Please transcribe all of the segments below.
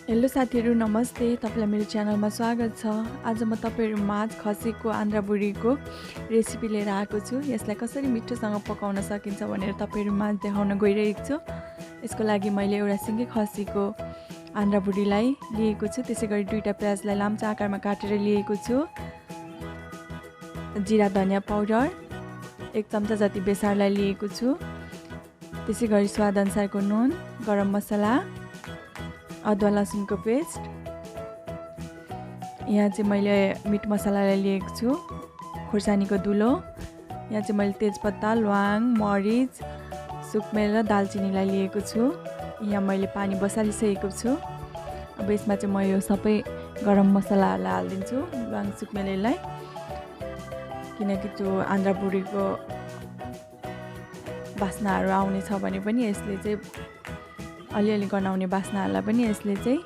Hello साथीहरु नमस्ते तपाईलाई मेरो च्यानलमा स्वागत छ। आज म तपाईहरु माझ खसीको आन्द्रा बुढीको रेसिपी लिएर आएको छु। यसलाई कसरी मिठोसँग पकाउन सकिन्छ भनेर तपाईहरु माझ देखाउन गइरहेको छु। यसको लागि मैले एउटा सिंगे खसीको आन्द्रा बुढीलाई लिएको छु। त्यसैगरी दुईटा प्याजलाई लाम्चा आकारमा काटेर लिएको छु। जिरा धनिया पाउडर 1 चम्चा जति बेसारलाई लिएको छु। त्यसैगरी स्वाद अनुसारको नुन, गरम मसला, अदुवा लसुनको पेस्ट, यहाँ चाहिँ मैले मिट मसलालाई लिएको छु, खुर्सानीको धुलो, यहाँ चाहिँ मैले तेजपत्ता, ल्वाङ, मरिच, सुकमेल र दालचिनीलाई लिएको छु। यहाँ मैले पानी बसालिसकेको छु। अब यसमा चाहिँ म यो सबै गरम मसलाहरूलाई हाल्दिन्छु, ल्वाङ सुकमेललाई, किनकि त्यो आन्द्रा बुढीको बास्नाहरू आउने छ भने पनि यसले चाहिँ अलिअलि गनाउने बास्नाहरूलाई पनि यसले चाहिँ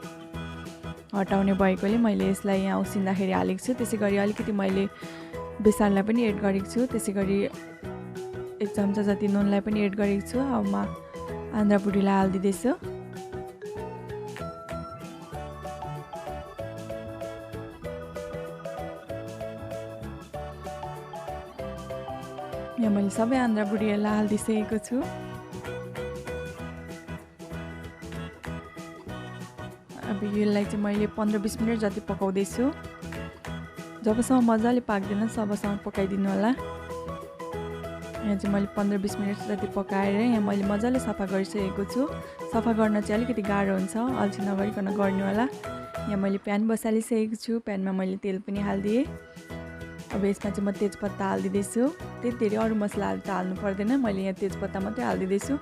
हटाउने भएकोले मैले यसलाई यहाँ उसिन्दाखेरि हालेको छु। त्यसैगरी अलिकति मैले बेसारलाई पनि एड गरेको छु। त्यसैगरी 1 चम्चा जति नुनलाई पनि एड गरेको छु। अब म आन्द्रा बुढीलाई हाल्दिदैछु। यहाँ मैले सबै आन्द्रा बुढीहरूलाई हाल्दिसकेको छु। अब यसलाई चाहिँ मैले 15-20 मिनट जति पकाउँदै छु। जबसम्म मजाले पाक्दैन तबसम्म पकाइदिनु होला। यहाँ चाहिँ मैले 15-20 मिनट जति पकाएर यहाँ मैले मजाले सफा गरिसकेको छु। सफा गर्न चाहिँ अलिकति गाह्रो हुन्छ, अल्छी नगरिकन गर्नु होला। यहाँ मैले प्यान बसालिसकेको छु। प्यानमा मैले तेल पनि हालिदिएँ। अब यसमा चाहिँ म तेजपत्ता हालिदिँदैछु। त्यति धेरै अरू मसलाहरू त हाल्नु पर्दैन, मैले यहाँ तेजपत्ता मात्रै हालिदिँदैछु।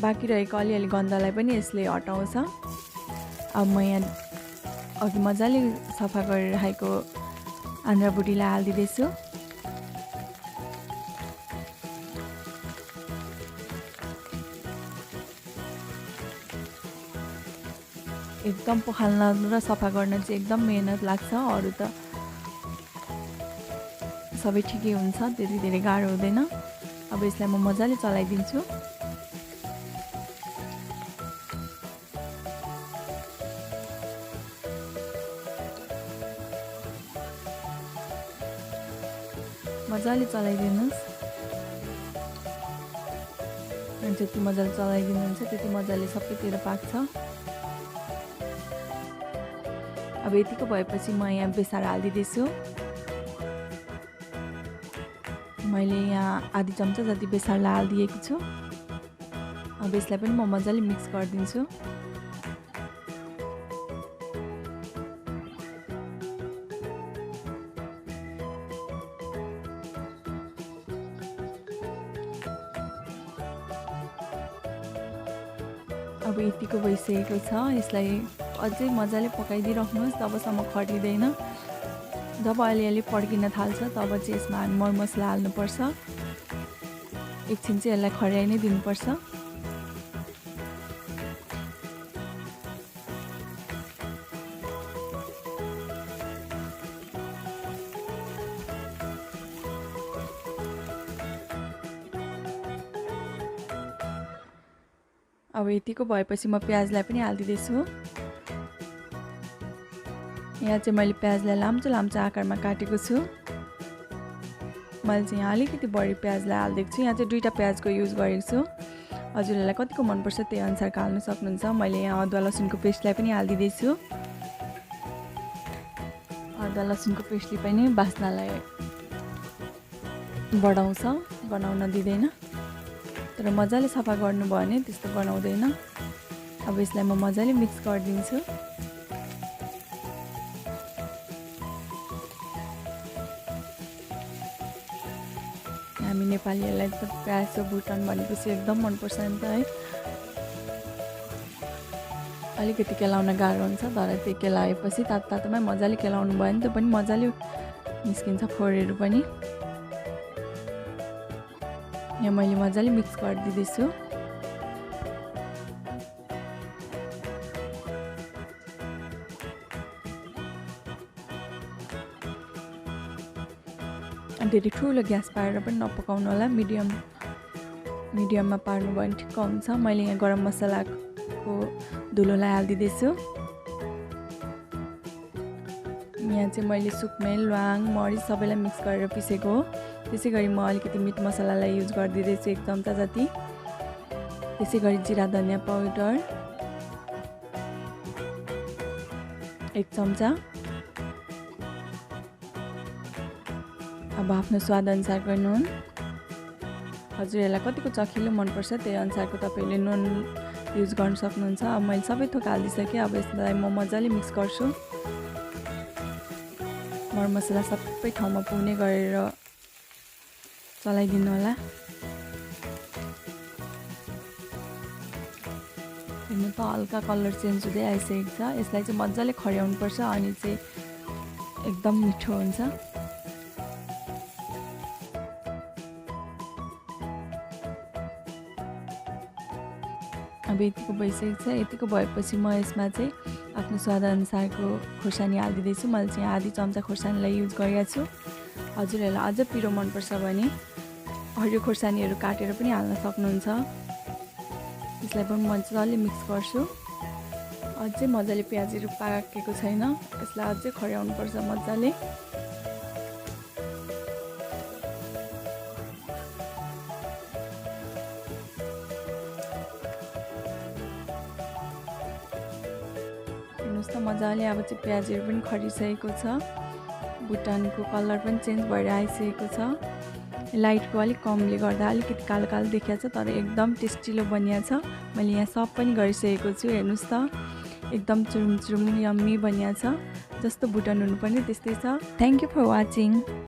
बाँकी रहेको अलिअलि गन्धलाई पनि यसले हटाउँछ। अब म यहाँ अघि मजाले सफा गरेर राखेको आन्द्रा बुढीलाई हालिदिँदैछु। एकदम पखाल्न र सफा गर्न चाहिँ एकदम मेहनत लाग्छ, अरू त सबै ठिकै हुन्छ, त्यति धेरै गाह्रो हुँदैन। अब यसलाई म मजाले चलाइदिन्छु। मजाले चलाइदिनुस्। जति मजाले चलाइदिनुहुन्छ त्यति मजाले सबैतिर पाक्छ। अब यतिको भएपछि म यहाँ बेसार हालिदिँदैछु। मैले यहाँ आधी चम्चा जति बेसारलाई हालिदिएको छु। अब यसलाई पनि म मजाले मिक्स गरिदिन्छु। अब यतिको भइसकेको छ। यसलाई अझै मजाले पकाइदिइराख्नुहोस् तबसम्म खटिँदैन। जब अलिअलि पड्किन थाल्छ तब चाहिँ यसमा मर मसला हाल्नुपर्छ। एकछिन चाहिँ यसलाई खर्याइ नै दिनुपर्छ। अब यतिको भएपछि म प्याजलाई पनि हालिदिँदैछु। यहाँ चाहिँ मैले प्याजलाई लाम्चो आकारमा काटेको छु। मैले चाहिँ यहाँ अलिकति बढी प्याजलाई हालिदिएको छु। यहाँ चाहिँ 2टा प्याजको युज गरेको छु। हजुरहरूलाई कतिको मनपर्छ त्यही अनुसारको हाल्न सक्नुहुन्छ। मैले यहाँ अदुवा लसुनको पेस्टलाई पनि हालिदिँदैछु। अदुवा लसुनको पेस्टले पनि बास्नालाई बढाउँछ, गनाउन दिँदैन। तर मजाले सफा गर्नुभयो भने त्यस्तो गनाउँदैन। अब यसलाई म मजाले मिक्स गरिदिन्छु। हामी नेपालीहरूलाई त प्रायः जस्तो भुटान भनेपछि एकदम मनपर्छ नि त है। अलिकति केलाउन गाह्रो हुन्छ, तर त्यो केलाएपछि तातोमै मजाले केलाउनु भयो भने त्यो पनि मजाले निस्किन्छ खोरहरू पनि। यहाँ मैले मजाले मिक्स गरिदिँदैछु। धेरै ठुलो ग्यास पारेर पनि नपकाउनु होला, मिडियममा पार्नु भयो भने ठिक्क हुन्छ। मैले यहाँ गरम मसलाको धुलोलाई हालिदिँदैछु। यहाँ चाहिँ मैले सुकमेल, ल्वाङ, मरिच सबैलाई मिक्स गरेर पिसेको हो। त्यसै गरी म अलिकति मिट मसलालाई युज गरिदिँदैछु 1 चम्चा जति। त्यसै गरी जिरा धनियाँ पाउडर 1 चम्चा। अब आफ्नो स्वाद अनुसारको नुन। हजुरहरूलाई कतिको चखिलो मनपर्छ त्यही अनुसारको तपाईँले नुन युज गर्न सक्नुहुन्छ। अब मैले सबै थोक हालिदिइसकेँ। अब यसलाई म मजाले मिक्स गर्छु। मरमसला सबै ठाउँमा पुग्ने गरेर चलाइदिनु होला। हेर्नु त हल्का कलर चेन्ज हुँदै आइसकेको छ। यसलाई चाहिँ मजाले खर्याउनु पर्छ अनि चाहिँ एकदम मिठो हुन्छ। अब यतिको भइसकेको छ। यतिको भएपछि म यसमा चाहिँ आफ्नो स्वाद अनुसारको खोर्सानी हालिदिँदैछु। मैले चाहिँ आधी चम्चा खोर्सानीलाई युज गरेको छु। हजुरहरूलाई अझ पिरो मनपर्छ भने हरियो खोर्सानीहरू काटेर पनि हाल्न सक्नुहुन्छ। यसलाई पनि मजाले मिक्स गर्छु। अझै मजाले प्याजहरू पाकेको छैन। यसलाई अझै खर्याउनु पर्छ मजाले। हेर्नुहोस् त मजाले अब चाहिँ प्याजहरू पनि खरिसकेको छ। भुटानको कलर पनि चेन्ज भएर आइसकेको छ। लाइटको अलिक कमले गर्दा अलिकति कालो कालो देखिएको छ तर एकदम टेस्टिलो बनिएको छ। मैले यहाँ सब पनि गरिसकेको छु। हेर्नुहोस् त एकदम चुरुम चुरुम यम्मी बनिएको छ। जस्तो भुटान हुनुपर्ने त्यस्तै छ। Thank you for watching.